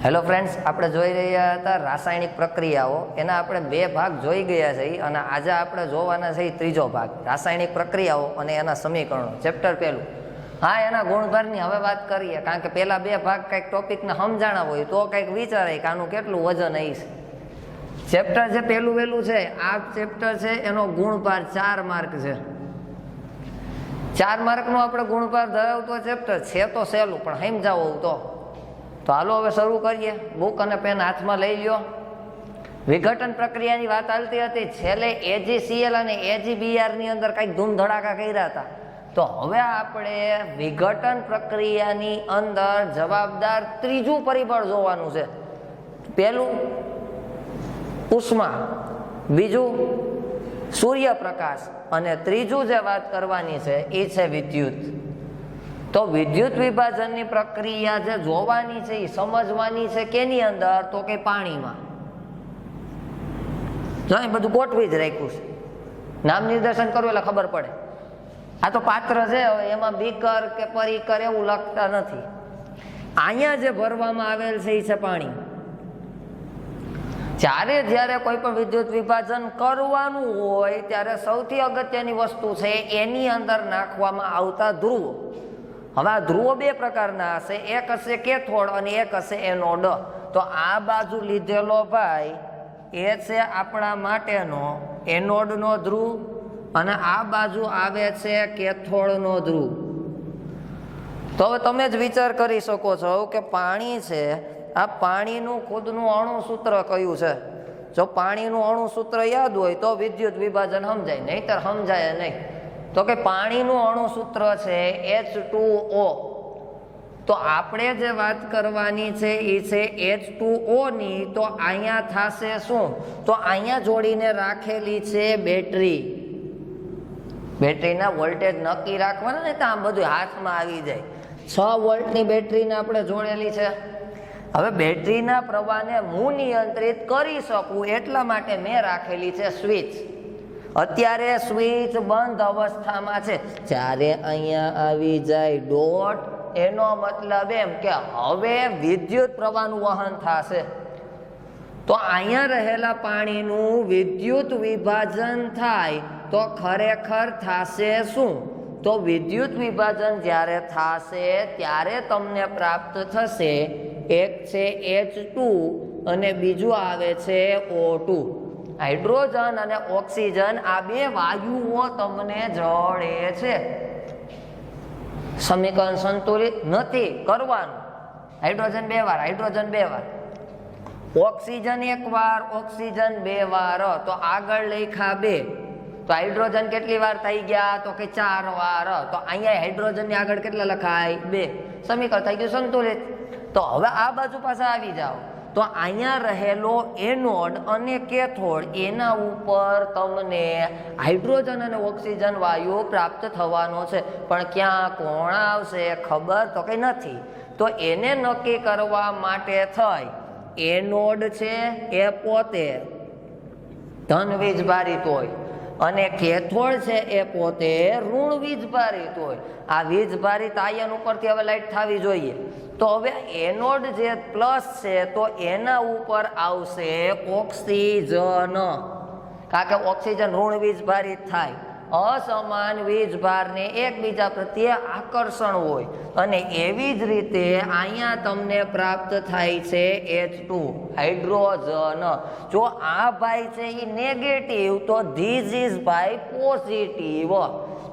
Hello friends, આપણે જોઈ રહ્યા હતા રાસાયણિક પ્રક્રિયાઓ. એના આપણે બે ભાગ જોઈ ગયા છે અને આજે આપણે જોવાના છે ત્રીજો ભાગ, રાસાયણિક પ્રક્રિયાઓ અને એના સમીકરણો. ચેપ્ટર પહેલું. હા, એના ગુણભારની હવે વાત કરીએ, કારણ કે પેલા બે ભાગ કંઈક ટોપિકને સમજાણા હોય તો કંઈક વિચારાય કે આનું કેટલું વજન આવી છે. ચેપ્ટર જે પહેલું વહેલું છે આ ચેપ્ટર છે, એનો ગુણભાર 4 માર્ક છે. 4 માર્કનો આપણે ગુણભાર ધરાવતો ચેપ્ટર છે તો સહેલું, પણ સમજાવો તો હાલો હવે શરૂ કરીએ. બુક અને પેન હાથમાં લઈ લ્યો. વિઘટન પ્રક્રિયાની વાત ચાલતી હતી. છેલ્લે AgCl અને AgBr ની અંદર કંઈક ધૂમધડાકા કર્યા હતા. તો હવે આપણે વિઘટન પ્રક્રિયાની અંદર જવાબદાર ત્રીજું પરિબળ જોવાનું છે. પહેલું ઉષ્મા, બીજું સૂર્યપ્રકાશ અને ત્રીજું જે વાત કરવાની છે એ છે વિદ્યુત. તો વિદ્યુત વિભાજનની પ્રક્રિયા જે જોવાની છે એ સમજવાની છે કેની અંદર, તો કે પાણીમાં. જો એ બધું ગોઠવી જ રાખ્યું છે, નામ નિર્દેશન કરવું એટલે ખબર પડે. આ તો પાત્ર છે, હવે એમાં બીકર કે પરિકર એવું લખતા નથી. અહીંયા જે ભરવામાં આવેલ છે એ છે પાણી. જ્યારે કોઈ પણ વિદ્યુત વિભાજન કરવાનું હોય ત્યારે સૌથી અગત્યની વસ્તુ છે એની અંદર નાખવામાં આવતા ધ્રુવો. હવે આ ધ્રુવો બે પ્રકારના હશે, એક હશે કેથોડ અને એક હશે એનોડ. તો આ બાજુ લીધેલો ભાઈ એ છે આપણા માટેનો એનોડનો ધ્રુવ અને આ બાજુ આવે છે કેથોડનો ધ્રુવ. તો હવે તમે જ વિચાર કરી શકો છો કે પાણી છે, આ પાણીનું ખુદનું અણુસૂત્ર કયું છે. જો પાણીનું અણુસૂત્ર યાદ હોય તો વિદ્યુત વિભાજન સમજાય, નહીતર સમજાય નહીં. તો કે પાણીનું અણુસૂત્ર છે H2O. તો આપણે જે વાત કરવાની છે એ છે H2O ની. તો અહીંયા થશે શું, તો અહીંયા જોડીને રાખેલી છે બેટરી. બેટરીના વોલ્ટેજ નક્કી રાખવાના ને તો આમ બધું હાથમાં આવી જાય. 6 વોલ્ટની બેટરીને આપણે જોડેલી છે. હવે બેટરીના પ્રવાહને હું નિયંત્રિત કરી શકું એટલા માટે મેં રાખેલી છે સ્વિચ. અત્યારે સ્વિચ બંધ અવસ્થામાં છે. જ્યારે અહીંયા આવી જાય ડોટ, એનો મતલબ એમ કે હવે વિદ્યુત પ્રવાહનું વહન થશે. તો અહીંયા રહેલા પાણીનું વિદ્યુત વિભાજન થાય તો ખરેખર થશે શું, તો વિદ્યુત વિભાજન જ્યારે થશે ત્યારે તમને પ્રાપ્ત થશે, એક છે H2 અને બીજું આવે છે O2. હાઇડ્રોજન અને ઓક્સિજન આ બે વાયુઓ તમને જળે છે. સમીકરણ સંતુલિત નથી કરવાનું. હાઇડ્રોજન 2 વાર, હાઇડ્રોજન 2 વાર, ઓક્સિજન 1 વાર, ઓક્સિજન 2 વાર. તો આગળ લખ્યા 2. તો હાઇડ્રોજન કેટલી વાર થઈ ગયા, તો કે 4 વાર. તો અહીંયા હાઇડ્રોજન ની આગળ કેટલા લખાય, 2. સમીકરણ થઈ ગયું સંતુલિત. તો હવે આ બાજુ પાસે આવી જાઓ. તો અહીંયા રહેલો એનોડ અને કેથોડ, એના ઉપર તમને હાઇડ્રોજન અને ઓક્સિજન વાયુ પ્રાપ્ત થવાનો છે. પણ ક્યાં કોણ આવશે ખબર તો કઈ નથી. તો એને નક્કી કરવા માટે થઈ એનોડ છે એ પોતે ધન વીજભારિત હોય અને કેથોડ છે એ પોતે ઋણ વીજભારિત હોય. આ વીજભારિત આયન ઉપરથી હવે લાઈટ થવી જોઈએ. તો હવે એનોડ જે પ્લસ છે તો એના ઉપર આવશે ઓક્સિજન, કારણ કે ઓક્સિજન ઋણ વીજભારિત થાય. અસમાન વીજભારને એકબીજા પ્રત્યે આકર્ષણ હોય અને એવી જ રીતે અહીંયા તમને પ્રાપ્ત થાય છે H2 હાઇડ્રોજન. જો આ ભાઈ છે એ નેગેટિવ તો ધીસ ઇઝ ભાઈ પોઝિટિવ.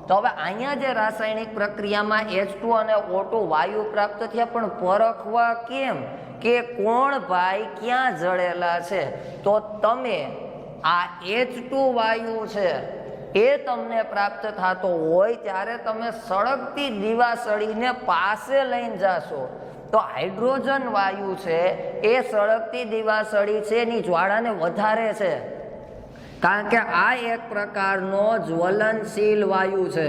તો હવે અહીંયા જે રાસાયણિક પ્રક્રિયામાં H2 અને O2 વાયુ પ્રાપ્ત થયા, પણ પરખવા કેમ કે કોણ ભાઈ ક્યાં જળેલા છે. તો તમે આ H2 વાયુ છે એ તમને પ્રાપ્ત થતો હોય ત્યારે તમે સળગતી દિવાસળીને પાસે લઈને જાશો. તો હાઇડ્રોજન વાયુ છે એ સળગતી દિવાસળી છે એની જ્વાળાને વધારે છે, કારણ કે આ એક પ્રકારનો જ્વલનશીલ વાયુ છે.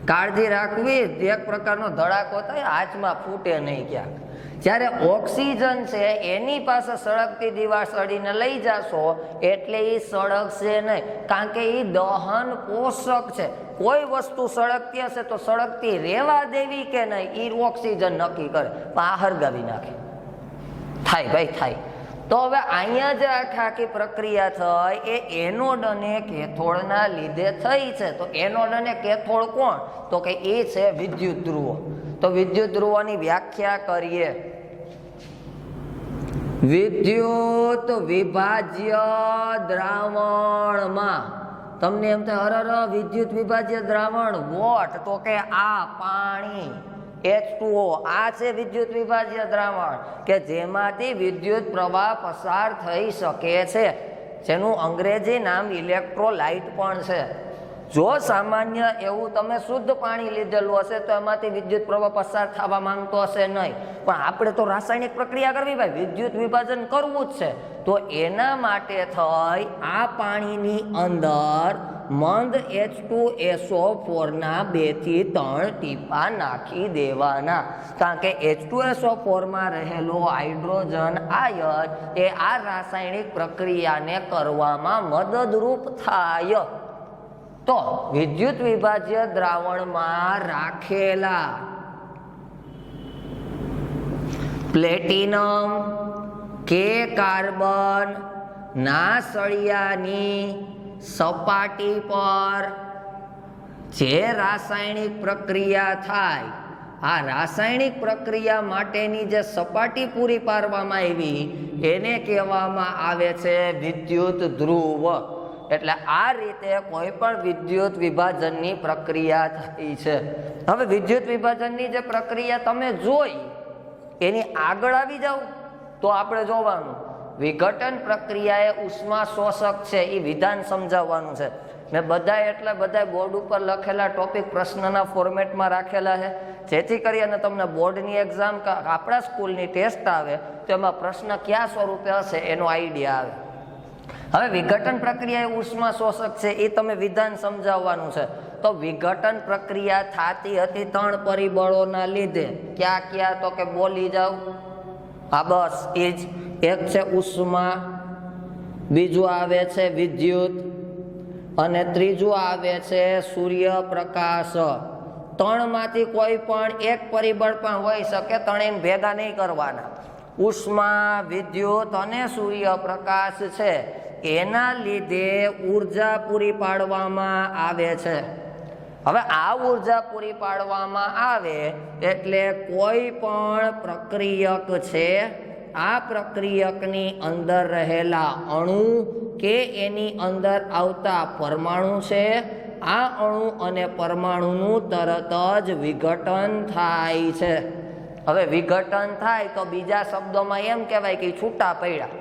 કાળજી રાખવી, એક પ્રકારનો ધડાકો થાય હાથમાં ફૂટે નહીં ક્યાંક. જ્યારે ઓક્સિજન છે એની પાસે સળગતી દિવાસળીને લઈ જાશો એટલે એ સળગશે નહીં, કારણ કે એ દહન પોષક છે. કોઈ વસ્તુ સળગતી હશે તો સળગતી રહેવા દેવી કે નહીં એ ઓક્સિજન નક્કી કરે, પણ આ હળગાવી નાખે. થાય ભાઈ થાય. તો હવે અહીંયા જે આખી પ્રક્રિયા થઈ એ એનોડ અને કેથોડના લીધે થઈ છે. તો એનોડ અને કેથોડ કોણ? તો કે એ છે વિદ્યુત ધ્રુવો. તો વિદ્યુત ધ્રુવોની વ્યાખ્યા કરીએ. વિદ્યુત વિભાજ્ય દ્રાવણમાં તમને એમ થાય અરે વિદ્યુત વિભાજ્ય દ્રાવણ વોટ? તો કે આ પાણી H2O આ છે વિદ્યુત વિભાજ્ય દ્રાવણ કે જેમાંથી વિદ્યુત પ્રવાહ પસાર થઈ શકે છે, જેનું અંગ્રેજી નામ ઇલેક્ટ્રોલાઇટ પણ છે. જો સામાન્ય એવું તમે શુદ્ધ પાણી લીધેલું હશે તો એમાંથી વિદ્યુત પ્રવાહ પસાર થવા માંગતો હશે નહીં, પણ આપણે તો રાસાયણિક પ્રક્રિયા કરવી ભાઈ, વિદ્યુત વિભાજન કરવું જ છે. તો એના માટે થઈ આ પાણીની અંદર મંદ H2SO4 ના 2 થી 3 ટીપા નાખી દેવાના, કારણ કે H2SO4 માં રહેલો હાઇડ્રોજન આયન એ આ રાસાયણિક પ્રક્રિયાને કરવામાં મદદરૂપ થાય. તો વિદ્યુત વિભાજ્ય દ્રાવણમાં રાખેલા પ્લેટિનમ કે કાર્બન ના સળિયાની સપાટી પર જે રાસાયણિક પ્રક્રિયા થાય, આ રાસાયણિક પ્રક્રિયા માટેની જે સપાટી પૂરી પાડવામાં આવી એને કહેવામાં આવે છે વિદ્યુત ધ્રુવ. એટલે આ રીતે કોઈ પણ વિદ્યુત વિભાજનની પ્રક્રિયા થઈ છે. હવે વિદ્યુત વિભાજનની જે પ્રક્રિયા તમે જોઈ એની આગળ આવી જાવ તો આપણે જોવાનું વિઘટન પ્રક્રિયા એ ઉષ્મા શોષક છે, એ વિધાન સમજાવવાનું છે. મેં બધા બોર્ડ ઉપર લખેલા ટોપિક પ્રશ્નના ફોર્મેટમાં રાખેલા છે, જેથી કરી અને તમને બોર્ડની એક્ઝામ આપણા સ્કૂલની ટેસ્ટ આવે તો એમાં પ્રશ્ન કયા સ્વરૂપે હશે એનો આઈડિયા આવે. હવે વિઘટન પ્રક્રિયા એ ઉષ્મા શોષક છે, એ તમે વિધાન સમજાવવાનું છે. તો વિઘટન પ્રક્રિયા થતી હતી 3 પરિબળોના લીધે. ક્યાં ક્યાં? તો કે બોલી જાવ. હા બસ એ જ. એક છે ઉષ્મા, બીજું આવે છે વિદ્યુત અને ત્રીજું આવે છે સૂર્યપ્રકાશ. 3 માંથી કોઈ પણ એક પરિબળ પણ હોઈ શકે, ત્રણેય ભેગા નહીં કરવાના. ઉષ્મા, વિદ્યુત અને સૂર્યપ્રકાશ છે એના લીધે ઉર્જા પૂરી પાડવામાં આવે છે. હવે આ ઉર્જા પૂરી પાડવામાં આવે એટલે કોઈ પણ પ્રક્રિયક છે, આ પ્રક્રિયકની અંદર રહેલા અણુ કે એની અંદર આવતા પરમાણુ છે, આ અણુ અને પરમાણુનું તરત જ વિઘટન થાય છે. હવે વિઘટન થાય તો બીજા શબ્દોમાં એમ કહેવાય કે છૂટા પડ્યા.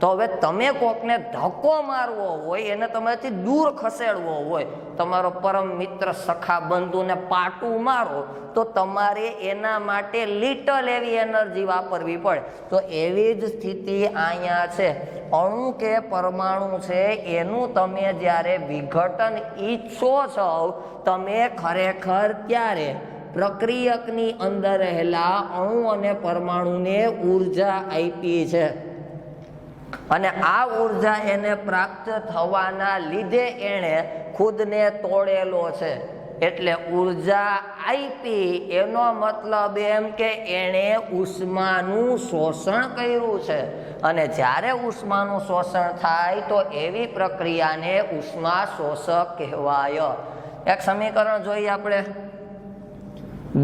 તો હવે તમે કોકને ધક્કો મારવો હોય, એને તમારાથી દૂર ખસેડવો હોય, તમારો પરમ મિત્ર સખા બંધુને પાટું મારો તો તમારે એના માટે લિટલ એવી એનર્જી વાપરવી પડે. તો એવી જ સ્થિતિ અહીંયા છે. અણુ કે પરમાણુ છે એનું તમે જ્યારે વિઘટન ઈચ્છો છો તમે ખરેખર ત્યારે પ્રક્રિયકની અંદર રહેલા અણુ અને પરમાણુને ઉર્જા આપી છે, અને આ ઉર્જા એને પ્રાપ્ત થવાના લીધે એણે ખુદને તોડેલો છે. એટલે ઉર્જા આપી એનો મતલબ એમ કે એણે ઉષ્માનું શોષણ કર્યું છે, અને જ્યારે ઉષ્માનું શોષણ થાય તો એવી પ્રક્રિયાને ઉષ્મા શોષક કહેવાય. એક સમીકરણ જોઈએ આપણે.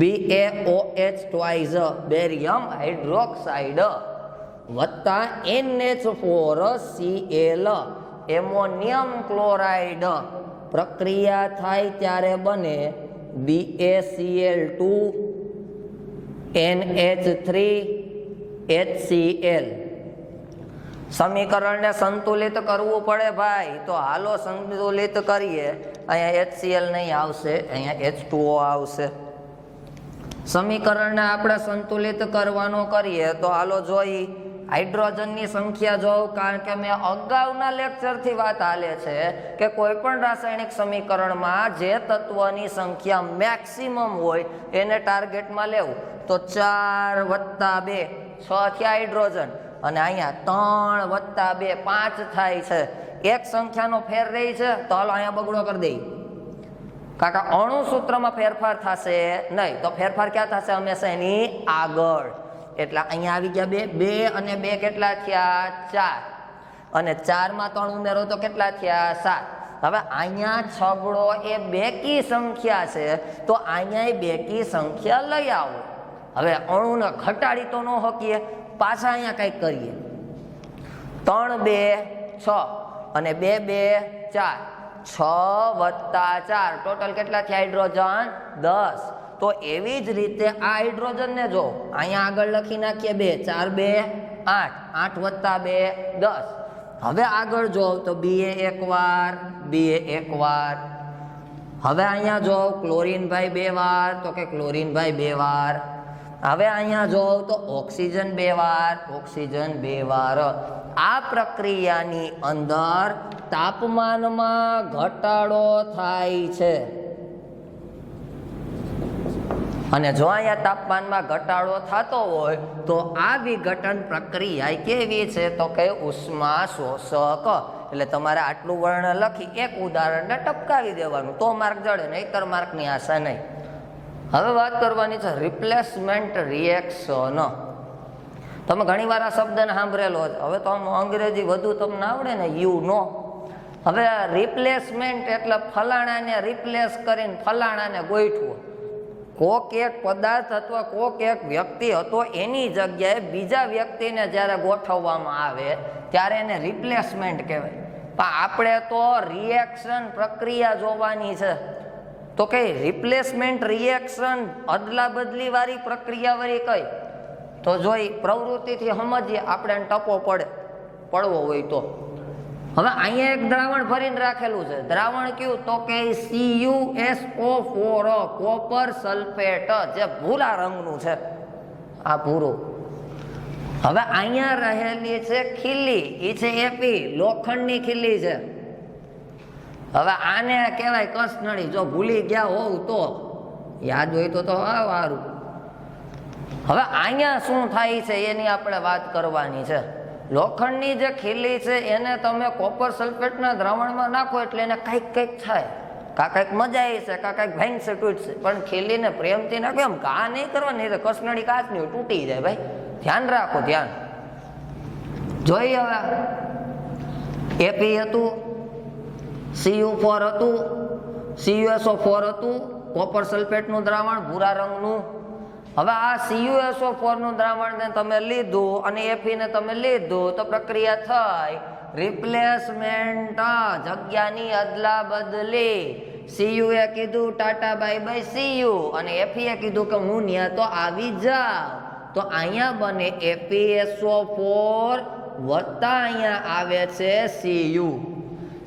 BaOH બેરિયમ હાઇડ્રોક્સાઇડ વત્તા NH4Cl એમોનિયમ ક્લોરાઇડ પ્રક્રિયા થાય ત્યારે બને BaCl2 NH3HCl. સમીકરણને સંતુલિત કરવું પડે ભાઈ, તો હાલો સંતુલિત કરીએ. અહીંયા HCl નહીં આવશે, અહીંયા H2O આવશે. સમીકરણને આપણે સંતુલિત કરવાનો કરીએ તો હાલો જોઈ. હાઇડ્રોજનની સંખ્યા જોઉં, કારણ કે મેં અગાઉના લેક્ચરથી વાત હાલે છે કે કોઈ પણ રાસાયણિક સમીકરણમાં જે તત્વની સંખ્યા મેક્સિમમ હોય એને ટાર્ગેટમાં લેવું. તો 4 + 2 6 થયા હાઇડ્રોજન, અને અહીંયા 3 + 2 5 થાય છે. એક સંખ્યાનો ફેર રહી છે તો હાલો અહીંયા બગડો કરી દઈ, કારણ કે અણુ સૂત્રમાં ફેરફાર થશે નહીં. તો ફેરફાર ક્યાં થશે? હંમેશા એની આગળ. એટલે અહીંયા આવી ગયા 2, 2 અને 2 કેટલા થયા 4, અને 4 માં 3 ઉમેરો તો કેટલા થયા 7. હવે અહીંયા છગડો એ બેકી સંખ્યા છે, તો અહીંયા બેકી સંખ્યા લઈ આવો. હવે અણુને ઘટાડી તો ન શકીએ, પાછા અહીંયા કંઈક કરીએ. 3 2 6 અને 2 2 4, 6 વત્તા 4 ટોટલ કેટલા થયા હાઇડ્રોજન 10. તો એવી જ રીતે આ હાઇડ્રોજનને જો અહીંયા આગળ લખી નાખીએ 2 4 2 8, 8 વત્તા 2 10. હવે આગળ જો તો બીએ એકવાર, બીએ એકવાર. હવે અહીંયા જો ક્લોરીન ભાઈ 2 વાર, તો કે ક્લોરીન ભાઈ 2 વાર. હવે અહીંયા જો તો ઓક્સિજન 2 વાર, ઓક્સિજન 2 વાર. આ પ્રક્રિયાની અંદર તાપમાનમાં ઘટાડો થાય છે, અને જો અહીંયા તાપમાનમાં ઘટાડો થતો હોય તો આ વિઘટન પ્રક્રિયા કેવી છે, તો કે ઉષ્મા શોષક. એટલે તમારે આટલું વર્ણન લખી એક ઉદાહરણને ટપકાવી દેવાનું, તો માર્ક જડે, નહીતર માર્કની આશા નહીં. હવે વાત કરવાની છે રિપ્લેસમેન્ટ રિએક્શન. તમે ઘણી વાર આ શબ્દને સાંભળેલો છે. હવે તો અંગ્રેજી વધુ તમને આવડે ને, યુ નો. હવે રિપ્લેસમેન્ટ એટલે ફલાણાને રિપ્લેસ કરીને ફલાણાને ગોઠવો. કોક એક પદાર્થ અથવા કોક એક વ્યક્તિ હતો, એની જગ્યાએ બીજા વ્યક્તિને જ્યારે ગોઠવવામાં આવે ત્યારે એને રિપ્લેસમેન્ટ કહેવાય. પણ આપણે તો રિએક્શન પ્રક્રિયા જોવાની છે, તો કઈ રિપ્લેસમેન્ટ રિએક્શન અદલા બદલી વાળી પ્રક્રિયા વાળી કઈ, તો જોઈ પ્રવૃત્તિથી સમજીએ, આપણે ટપો પડવો હોય તો. હવે અહીંયા એક દ્રાવણ ભરીને રાખેલું છે. દ્રાવણ કયું, તો કે CuSO4 કોપર સલ્ફેટ, જે ભૂરા રંગનું છે, આ ભૂરું. હવે અહીંયા રહેલી છે ખીલી, એ છે એપી, લોખંડની ખીલી છે. હવે આને કહેવાય કસનળી. જો ભૂલી ગયા હોવ તો યાદ હોય તો સારું. હવે અહીંયા શું થાય છે એની આપણે વાત કરવાની છે. લોખંડની જે ખીલી છે એને તમે કોપર સલ્ફેટના દ્રાવણમાં નાખો એટલે એને કંઈક થાય. કંઈક મજા આવી છે, કંઈક ભાંગશે તૂટશે, પણ ખીલીને પ્રેમથી નાખો. એમ ઘા નહીં કરવાની, તો કસનળી કાચની તૂટી જાય. ભાઈ ધ્યાન રાખો, ધ્યાન. જોઈ હવે એપી હતું, Cu4 હતું, CuSO4 હતું, કોપર સલ્ફેટનું દ્રાવણ ભૂરા રંગનું. હવે આ CuSO4 નું દ્રાવણને તમે લીધું અને એફીને તમે લીધું, તો પ્રક્રિયા થઈ રિપ્લેસમેન્ટ, જગ્યાની અદલા બદલી. Cu એ કીધું ટાટા બાય બાય Cu, અને એફી એ કીધું કે હું ન્યા તો આવી જાઉં. તો અહીંયા બને FeSO4 વત્તા અહીંયા આવે છે Cu.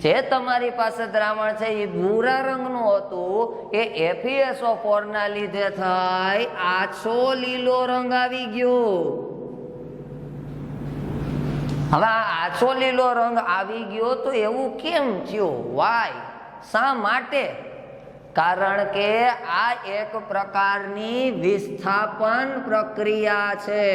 જે તમારી પાસે દ્રાવણ છે એ ભૂરા રંગનું હતું, એ FeSO4 ના લીધે થઈ આછો લીલો રંગ આવી ગયો. હવે આ આછો લીલો રંગ આવી ગયો તો એવું કેમ થયું? વાય, શા માટે? કારણ કે આ એક પ્રકારની વિસ્થાપન પ્રક્રિયા છે,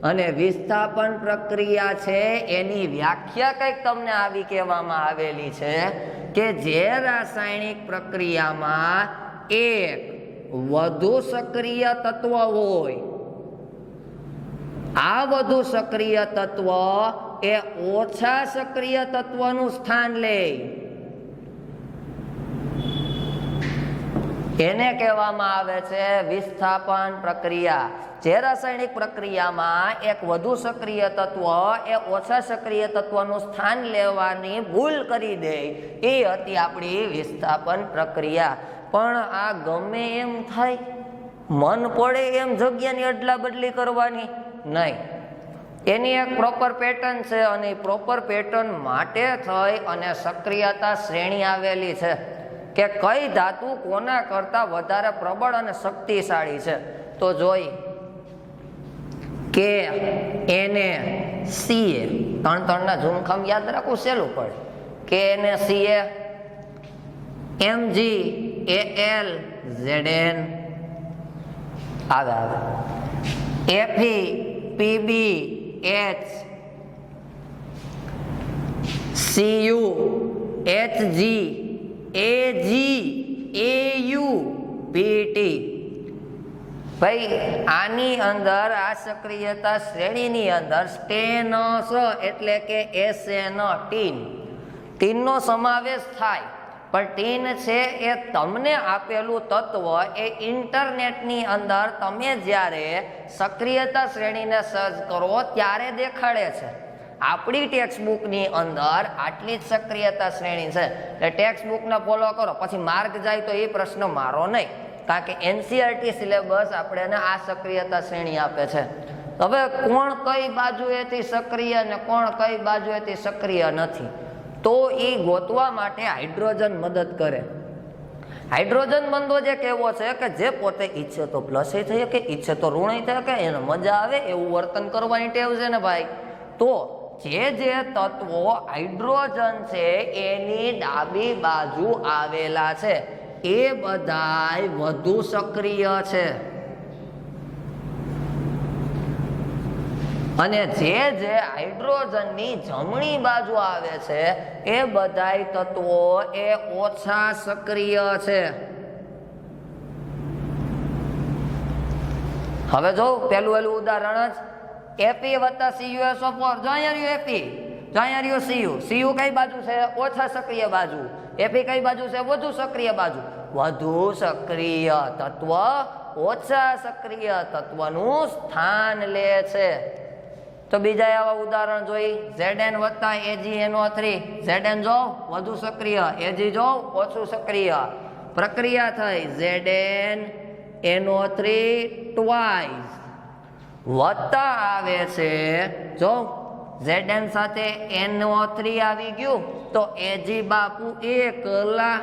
અને વિસ્થાપન પ્રક્રિયા છે એની વ્યાખ્યા કંઈક તમને આવી કહેવામાં આવેલી છે કે જે રાસાયણિક પ્રક્રિયામાં એક વધુ સક્રિય તત્વ હોય, આ વધુ સક્રિય તત્વ એ ઓછા સક્રિય તત્વનું સ્થાન લે, એને કહેવામાં આવે છે વિસ્થાપન પ્રક્રિયા. જે રાસાયણિક પ્રક્રિયામાં એક વધુ સક્રિય તત્વ એ ઓછા સક્રિય તત્વનું સ્થાન લેવાની ભૂલ કરી દે, એ હતી આપણી વિસ્થાપન પ્રક્રિયા. પણ આ ગમે એમ થાય, મન પડે એમ જગ્યાની અદલા બદલી કરવાની નહીં. એની એક પ્રોપર પેટર્ન છે, અને પ્રોપર પેટર્ન માટે થઈ અને સક્રિયતા શ્રેણી આવેલી છે કે કઈ ધાતુ કોના કરતા વધારે પ્રબળ અને શક્તિશાળી છે. તો જોઈ કે એને સીએ, ત્રણ ઝુમખમ યાદ રાખવું સહેલું પડે. કે એને સીએ, MgAl Zn આવે, Fe PbH Cu Hg Ag Au Pt. ભાઈ આની અંદર આ સક્રિયતા શ્રેણીની અંદર સ્ટેનસ એટલે કે એસએન ટીનનો સમાવેશ થાય, પણ ટીન છે એ તમને આપેલું તત્વ એ ઇન્ટરનેટની અંદર તમે જ્યારે સક્રિયતા શ્રેણીને સર્ચ કરો ત્યારે દેખાડે છે. આપણી ટેક્સ્ટ બુકની અંદર આટલી જ સક્રિયતા શ્રેણી છે, એટલે ટેક્સ્ટ બુકને ફોલો કરો, પછી માર્ક જાય તો એ પ્રશ્ન મારો નહીં, કારણ કે એનસીઆરટી સિલેબસ આપણને આ સક્રિયતા શ્રેણી આપે છે. હવે કોણ કઈ બાજુએથી સક્રિય અને કોણ કઈ બાજુએથી સક્રિય નથી, તો એ ગોતવા માટે હાઇડ્રોજન મદદ કરે. હાઇડ્રોજન બંધો જે કેવો છે કે જે પોતે ઈચ્છે તો પ્લસ થઈ શકે, ઈચ્છે તો ઋણ થઈ શકે, એને મજા આવે એવું વર્તન કરવાની ટેવ છે ને ભાઈ. તો જે તત્વો હાઇડ્રોજન છે એની ડાબી બાજુ આવેલા છે એ બધાય વધુ સક્રિય છે, અને જે હાઇડ્રોજનની જમણી બાજુ આવે છે એ બધાય તત્વો એ ઓછા સક્રિય છે. હવે જો પેલું ઉદાહરણ જ એપી વત્તા CuSO4, જો અહીંયા રહ્યું એપી, જો અહીંયા રહ્યું CU કઈ બાજુ છે? ઓછા સક્રિય બાજુ. એપી કઈ બાજુ છે? વધુ સક્રિય બાજુ. વધુ સક્રિય તત્વ ઓછા સક્રિય તત્વનું સ્થાન લે છે. તો બીજા આવા ઉદાહરણ જોઈ, Zn વત્તા AgNO3, Zn જો વધુ સક્રિય, Ag જો ઓછું સક્રિય, પ્રક્રિયા થઈ ZnNO3 ટ્વાઇસ, વત્તા આવે છે જો Zn સાથે NO3 આવી ગયું તો Ag બાપુ એકલા.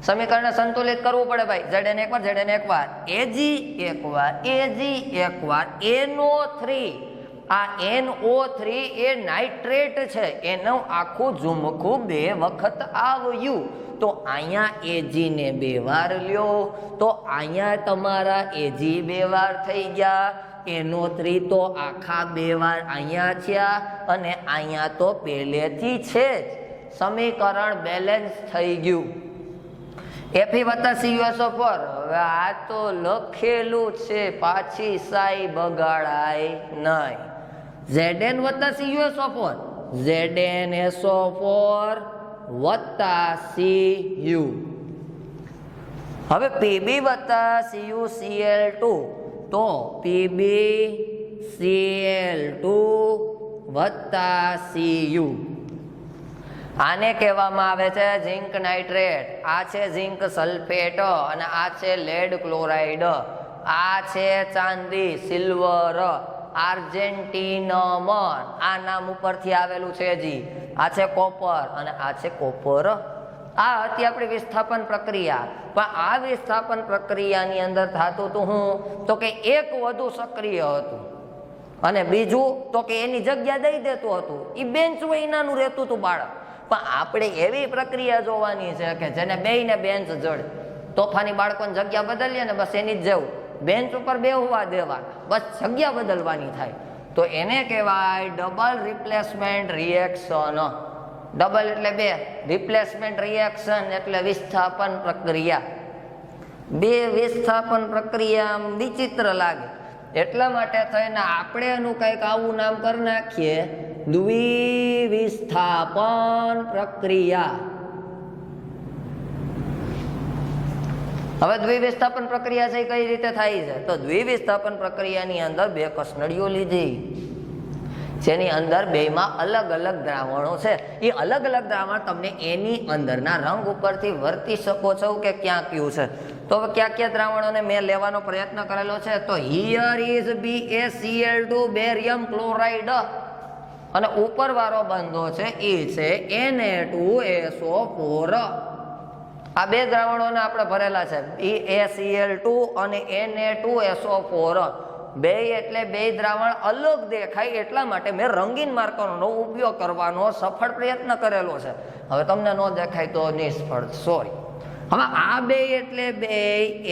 સમીકરણ સંતુલિત કરવું પડે ભાઈ. Zn એકવાર, Zn એકવાર, Ag એકવાર, Ag એકવાર, NO3. આ NO3 એ નાઇટ્રેટ છે, એનું આખું ઝુમખું 2 વખત આવ્યું, તો અહીંયા Ag ને 2 વાર લ્યો, તો અહીંયા તમારા Ag 2 વાર થઈ ગયા, NO3 તો આખા 2 વાર અહીંયા થયા, અને અહીંયા તો પહેલેથી છે જ. સમીકરણ બેલેન્સ થઈ ગયું. Fe વત્તા CuSO4, હવે આ તો લખેલું છે, પાછી સાઈ બગાડાય નહીં. Zn વત્તા CuSO4, ZnSO4 વત્તા Cu. હવે Pb વત્તા CuCl2, તો PbCl2 વત્તા Cu. આને કહેવામાં આવે છે ઝિંક નાઇટ્રેટ. આ છે ઝિંક સલ્ફેટ અને આ છે લેડ ક્લોરાઇડ. આ છે ચાંદી, સિલ્વર, આર્જેન્ટિનમ, આ નામ ઉપરથી આવેલું છે જી. આ છે કોપર અને આ છે કોપર. આ હતી આપણી વિસ્થાપન પ્રક્રિયા. પણ આ વિસ્થાપન પ્રક્રિયાની અંદર થતું હતું હું તો કે એક વધુ સક્રિય હતું અને બીજું તો કે એની જગ્યા દઈ દેતું હતું. એ બેન્ચ વૈનાનું રહેતું હતું બાળક. પણ આપણે એવી પ્રક્રિયા જોવાની છે કે જેને બેયને બેન્ચ જડે. તોફાની બાળકોની જગ્યા બદલીએ ને બસ એની જ જેવું બેન્ચ ઉપર બેહવા દેવાના, બસ જગ્યા બદલવાની થાય, તો એને કહેવાય ડબલ રિપ્લેસમેન્ટ રિએક્શન. ડબલ એટલે 2, રિપ્લેસમેન્ટ રિએક્શન એટલે વિસ્થાપન પ્રક્રિયા. 2 વિસ્થાપન પ્રક્રિયા વિચિત્ર લાગે, એટલા માટે થઈને આપણે એનું કંઈક આવું નામ કરી નાખીએ, દ્વિવિસ્થાપન પ્રક્રિયા. હવે દ્વિવિસ્થાપન પ્રક્રિયા છે કઈ રીતે થાય છે? તો દ્વિવિસ્થાપન પ્રક્રિયાની અંદર 2 કસનળીઓ લીધી, જેની અંદર બેમાં અલગ અલગ દ્રાવણો છે. એ અલગ અલગ દ્રાવણ તમને એની અંદરના રંગ ઉપરથી વર્તી શકો છો કે ક્યાં કયું છે. તો હવે કયા કયા દ્રાવણોને મેં લેવાનો પ્રયત્ન કરેલો છે? તો here is BaCl2 barium chloride, અને ઉપર વાળો બંધો છે એ છે Na2SO4. આ 2 દ્રાવણોને આપણે ભરેલા છે, BaCl2 અને Na2SO4. 2 એટલે 2 દ્રાવણ અલગ દેખાય એટલા માટે મેં રંગીન માર્કરનો ઉપયોગ કરવાનો સફળ પ્રયત્ન કરેલો છે. હવે તમને ન દેખાય તો નિષ્ફળ, સોરી. હવે આ 2 એટલે 2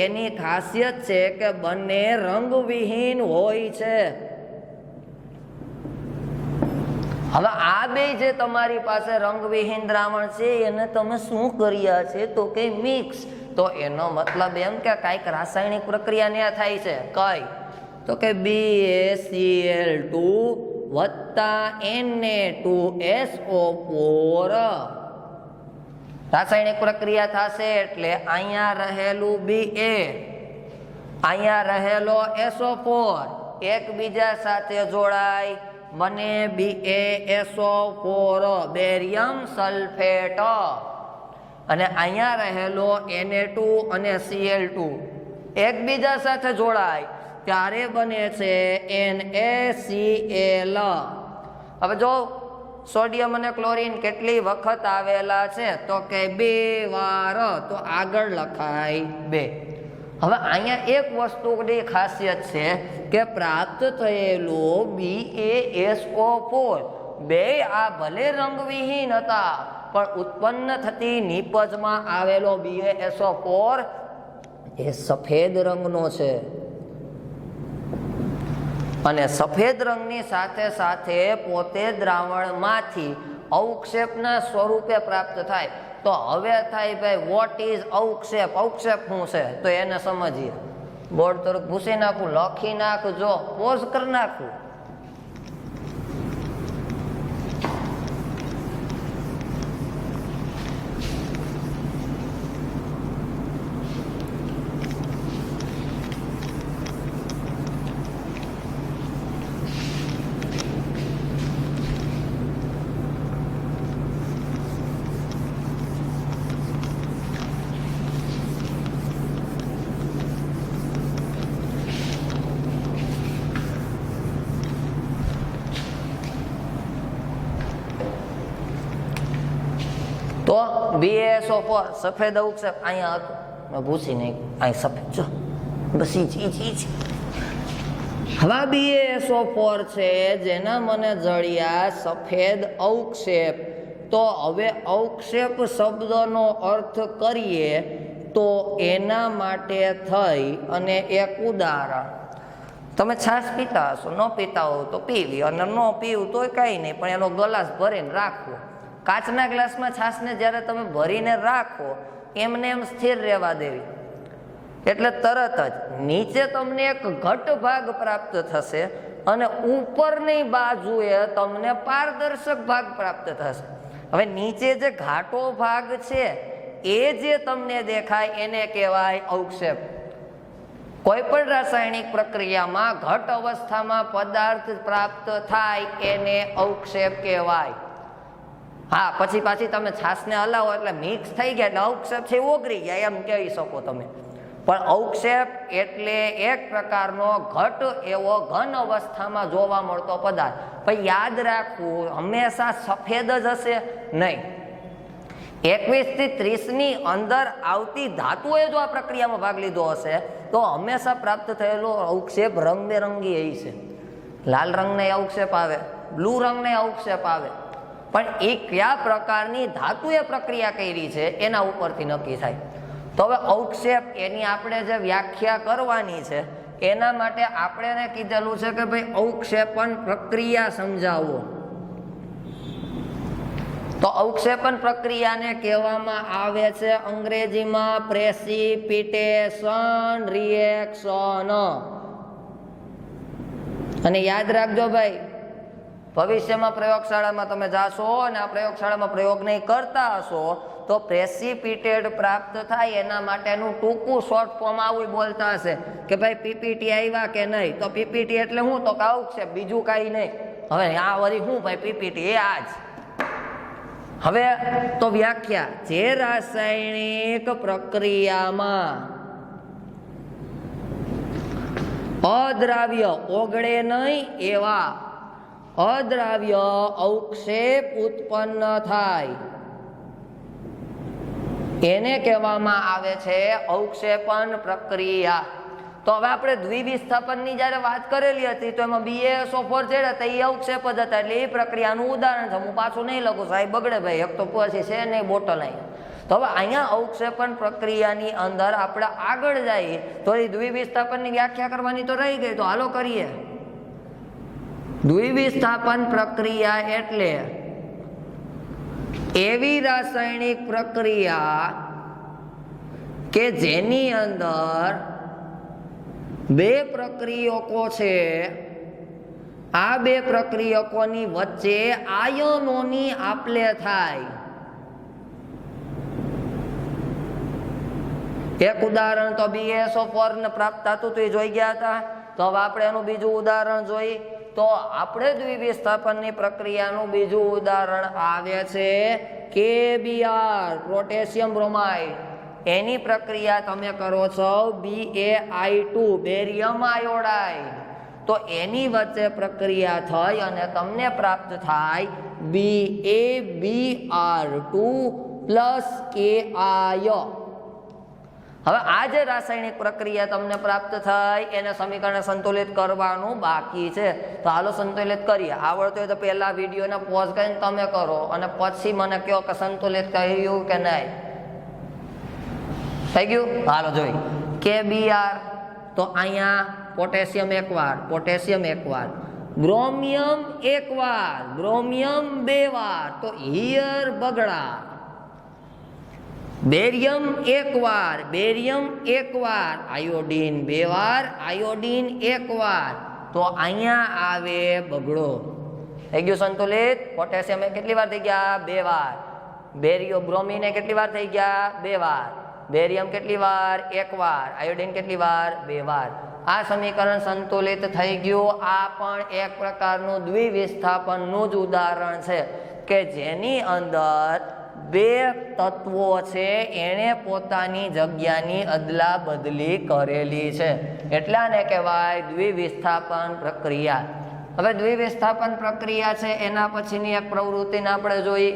એની ખાસિયત છે કે બંને રંગવિહીન હોય છે. હવે આ 2 જે તમારી પાસે રંગવિહીન દ્રાવણ છે એને તમે શું કર્યા છે તો કે મિક્સ. તો એનો મતલબ એમ કે કાંઈક રાસાયણિક પ્રક્રિયા ને થાય છે. કઈ? તો કે BaCl2 વત્તા Na2SO4 રાસાયણિક પ્રક્રિયા થશે. એટલે અહીંયા રહેલું Ba, અહીંયા રહેલો SO4 એકબીજા સાથે જોડાય, બને BaSO4 બેરિયમ સલ્ફેટ, અને અહીંયા રહેલો Na2 અને Cl2 એકબીજા સાથે જોડાય ત્યારે બને છે NaCl. હવે જો સોડિયમ અને ક્લોરીન કેટલી વખત આવેલા છે? તો કે 2 વાર, તો આગળ લખાય 2. હવે અહીંયા એક વસ્તુની ખાસિયત છે કે પ્રાપ્ત થયેલું BaSO4 બે આ ભલે રંગવિહીન હતા, પણ ઉત્પન્ન થતી નિપજમાં આવેલો BaSO4 એ સફેદ રંગનો છે. અને સફેદ રંગની સાથે સાથે પોતે દ્રાવણમાંથી અવક્ષેપના સ્વરૂપે પ્રાપ્ત થાય. તો હવે થાય ભાઈ, વોટ ઇઝ અવક્ષેપ? અવક્ષેપ શું છે? તો એને સમજીએ. બોર્ડ તરફ ભૂસી નાખું, લખી નાખજો, પોઝ કરી નાખું. તો BaSO4 સફેદ અવક્ષેપ અહીંયા હતું, ભૂસી નહીં, અહીં સફેદ જો બસ ઈ જ. હવે BaSO4 છે જેના મને જળિયા સફેદ અવક્ષેપ. તો હવે અવક્ષેપ શબ્દનો અર્થ કરીએ તો એના માટે થઈ અને એક ઉદાહરણ. તમે છાશ પીતા હશો, ન પીતા હો તો પીવી, અને ન પીવું તોય કાંઈ નહીં, પણ એનો ગ્લાસ ભરીને રાખવો. કાચના ગ્લાસમાં છાશને જ્યારે તમે ભરીને રાખો, એમને એમ સ્થિર રહેવા દેવી, એટલે તરત જ નીચે તમને એક ઘટ ભાગ પ્રાપ્ત થશે અને ઉપરની બાજુએ તમને પારદર્શક ભાગ પ્રાપ્ત થશે. હવે નીચે જે ઘાટો ભાગ છે એ જે તમને દેખાય એને કહેવાય અવક્ષેપ. કોઈ પણ રાસાયણિક પ્રક્રિયામાં ઘટ અવસ્થામાં પદાર્થ પ્રાપ્ત થાય એને અવક્ષેપ કહેવાય. હા, પછી પાછી તમે છાશને હલાવો એટલે મિક્સ થઈ ગયા એટલે અવક્ષેપ છે ઓગળી ગયા, એમ કહી શકો તમે. પણ અવક્ષેપ એટલે એક પ્રકારનો ઘટ એવો ઘન અવસ્થામાં જોવા મળતો પદાર્થ. પણ યાદ રાખવું, હંમેશા સફેદ જ હશે નહીં. 21 થી 30 ની અંદર આવતી ધાતુએ જો આ પ્રક્રિયામાં ભાગ લીધો હશે તો હંમેશા પ્રાપ્ત થયેલો અવક્ષેપ રંગબેરંગી છે. લાલ રંગને અવક્ષેપ આવે, બ્લુ રંગને અવક્ષેપ આવે, પણ એ કયા પ્રકારની ધાતુએ પ્રક્રિયા કરી છે એના ઉપરથી નક્કી થાય. તો હવે અવક્ષેપ એની આપણે જે વ્યાખ્યા કરવાની છે એના માટે આપણે એને કીધેલું છે કે ભાઈ અવક્ષેપણ પ્રક્રિયા સમજાવો. તો અવક્ષેપણ પ્રક્રિયાને કહેવામાં આવે છે અંગ્રેજીમાં પ્રેસિપિટેશન રિએક્શન. અને યાદ રાખજો ભાઈ, ભવિષ્યમાં પ્રયોગશાળામાં તમે જાશો અને આ પ્રયોગશાળામાં પ્રયોગ નહીં કરતા હશો તો પ્રેસિપિટેડ પ્રાપ્ત થાય એના માટેનું ટૂંકું શોર્ટ ફોર્મ આવું બોલતા હશે કે ભાઈ પીપીટી આવ્યા કે નહીં. તો પીપીટી એટલે શું? તો અવક્ષેપ, બીજું કાંઈ નહીં. હવે આ વળી શું ભાઈ પીપીટી? એ આ જ. હવે તો વ્યાખ્યા, જે રાસાયણિક પ્રક્રિયામાં અદ્રાવ્ય ઓગળે નહીં એવા અદ્રાવ્ય અવક્ષેપ ઉત્પન્ન થાય એને કહેવામાં આવે છે અવક્ષેપણ પ્રક્રિયા. તો હવે આપણે દ્વિવિસ્થાપનની જ્યારે વાત કરેલી હતી તો એમાં BaSO4 જેડા હતા એ અવક્ષેપ જ હતા, એટલે એ પ્રક્રિયાનું ઉદાહરણ છે. હું પાછું નહીં લખું, સાહેબ બગડે ભાઈ, એક તો પછી છે નહીં બોટલ અહીં. તો હવે અહીંયા અવક્ષેપણ પ્રક્રિયાની અંદર આપણે આગળ જઈએ તો એ દ્વિવિસ્થાપનની વ્યાખ્યા કરવાની તો રહી ગઈ, તો હાલો કરીએ. દ્વિવિસ્થાપન પ્રક્રિયા એટલે એવી રાસાયણિક પ્રક્રિયા કે જેની અંદર બે પ્રક્રિયકો છે, આ બે પ્રક્રિયકોની વચ્ચે આયનોની આપ-લે થાય. એક ઉદાહરણ તો BaSO4 ને પ્રાપ્ત થતું તો એ જોઈ ગયા હતા. તો હવે આપણે એનું બીજું ઉદાહરણ જોઈ. તો આપણે દ્વિવિસ્થાપનની પ્રક્રિયાનું બીજું ઉદાહરણ આવે છે KBr, પોટેશિયમ બ્રોમાઇડ. એની પ્રક્રિયા તમે કરો છો BaI2, બેરિયમ આયોડાઇડ. તો એની વચ્ચે પ્રક્રિયા થઈ અને તમને પ્રાપ્ત થાય BaBr2 પ્લસ KI. હવે આ જે રાસાયણિક પ્રક્રિયા તમને પ્રાપ્ત થાય એને સમીકરણ સંતુલિત કરવાનું બાકી છે. તો હાલો સંતુલિત કરીએ. આવડતું હોય તો પહેલા વિડીયોને પોઝ કરીને તમે કરો અને પછી મને કહો કે સંતુલિત કર્યું કે નહીં. થઈ ગયું? હાલો જોઈ. KBr તો અહીંયા પોટેશિયમ એકવાર, બ્રોમિયમ એકવાર, બ્રોમિયમ 2 વાર, તો હિયર બગડા. બેરિયમ એકવાર, આયોડીન 2 વાર, આયોડીન 1 વાર, તો અહીંયા આવે બગડો. થઈ ગયું સંતુલિત. પોટેશિયમ કેટલી વાર થઈ ગયા? 2 વાર. બ્રોમિન કેટલી વાર થઈ ગયા? 2 વાર. બેરિયમ કેટલી વાર? 1 વાર. આયોડીન કેટલી વાર? 2 વાર. આ સમીકરણ સંતુલિત થઈ ગયું. આ પણ એક પ્રકારનું દ્વિવિસ્થાપનનું જ ઉદાહરણ છે કે જેની અંદર બે તત્વો છે એને પોતાની જગ્યાની અદલા બદલી કરેલી છે. એટલાને કહેવાય દ્વિવિસ્થાપન પ્રક્રિયા. હવે દ્વિવિસ્થાપન પ્રક્રિયા છે એના પછીની એક પ્રવૃત્તિને આપણે જોઈ.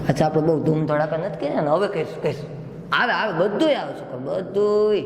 અચ્છા, આપણે બહુ ધૂમ ધડાકા નથી કર્યા ને, હવે કહીશું. આવે બધું આવે છે, બધું.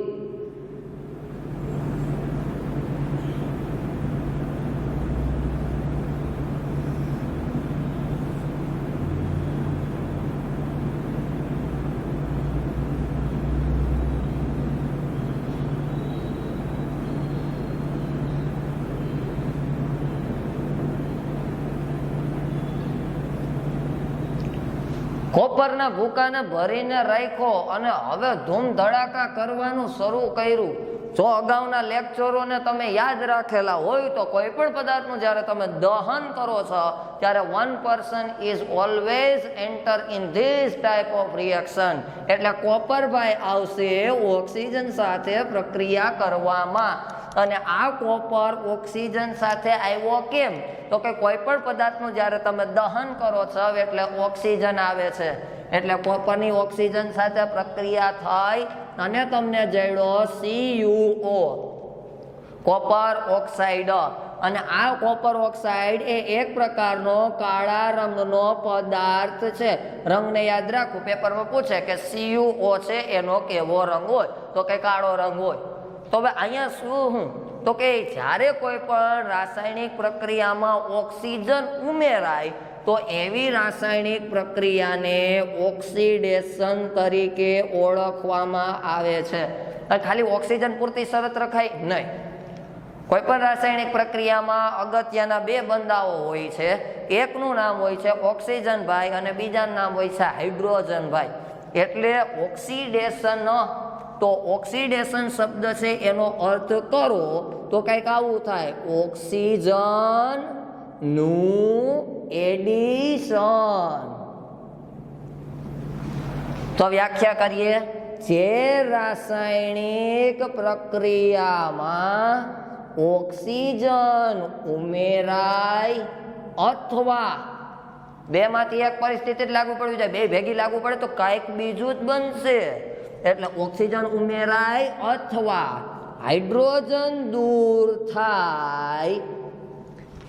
કોપરના ભૂકાને ભરીને રાખ્યો અને હવે ધૂમ ધડાકા કરવાનું શરૂ કર્યું. જો અગાઉના લેક્ચરોને તમે યાદ રાખેલા હોય તો કોઈ પણ પદાર્થનું જ્યારે તમે દહન કરો છો ત્યારે 1% is always enter in this type of reaction. એટલે કોપરભાઈ આવશે ઓક્સિજન સાથે પ્રક્રિયા કરવામાં. અને આ કોપર ઓક્સિજન સાથે આવ્યો કેમ? તો કે કોઈ પણ પદાર્થનું જ્યારે તમે દહન કરો છો એટલે ઓક્સિજન આવે છે. એટલે કોપરની ઓક્સિજન સાથે પ્રક્રિયા થઈ અને તમને જડ્યો CuO, કોપર ઓક્સાઇડ. અને આ કોપર ઓક્સાઇડ એ એક પ્રકારનો કાળા રંગનો પદાર્થ છે. રંગને યાદ રાખવું, પેપરમાં પૂછે કે CuO છે એનો કેવો રંગ હોય? તો કે કાળો રંગ હોય. તો હવે અહીંયા શું તો કે જ્યારે કોઈ પણ રાસાયણિક પ્રક્રિયામાં ઓક્સિજન ઉમેરાય તો એવી રાસાયણિક પ્રક્રિયાને ઓક્સિડેશન તરીકે ઓળખવામાં આવે છે. ખાલી ઓક્સિજન પૂરતી શરત રખાય નહીં. કોઈ પણ રાસાયણિક પ્રક્રિયામાં અગત્યના 2 બંધાઓ હોય છે. એકનું નામ હોય છે ઓક્સિજન ભાઈ અને બીજાનું નામ હોય છે હાઇડ્રોજન ભાઈ. એટલે ઓક્સિડેશન, તો ઓક્સિડેશન શબ્દ છે એનો અર્થ કરો તો કંઈક આવું થાય, ઓક્સિજન નું એડિશન. તો વ્યાખ્યા કરીએ. જે રાસાયણિક પ્રક્રિયામાં ઓક્સિજન ઉમેરાય અથવા 2 માંથી એક પરિસ્થિતિ જ લાગુ પડવી જોઈએ, 2 ભેગી લાગુ પડે તો કાંઈક બીજું જ બનશે. એટલે ઓક્સિજન ઉમેરાય અથવા હાઇડ્રોજન દૂર થાય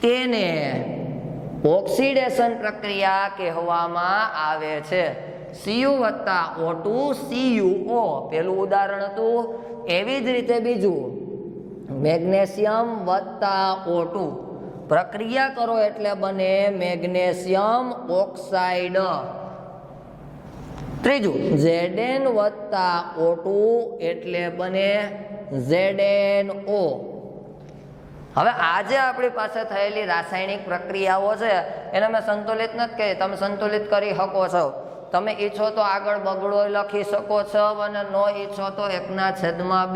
તેને ઓક્સિડેશન પ્રક્રિયા કહેવામાં આવે છે. Cu વત્તા O2 CuO પેલું ઉદાહરણ હતું. એવી જ રીતે બીજું મેગ્નેશિયમ વત્તા O2 પ્રક્રિયા કરો એટલે બને મેગ્નેશિયમ ઓક્સાઇડ. ત્રીજું Zn વત્તા O2 એટલે બને ZnO. હવે આજે આપણી પાસે થયેલી રાસાયણિક પ્રક્રિયાઓ છે એને મેં સંતુલિત નથી કહી, તમે સંતુલિત કરી શકો છો. તમે ઈચ્છો તો આગળ બગડો લખી શકો છો અને ન ઈચ્છો તો 1/2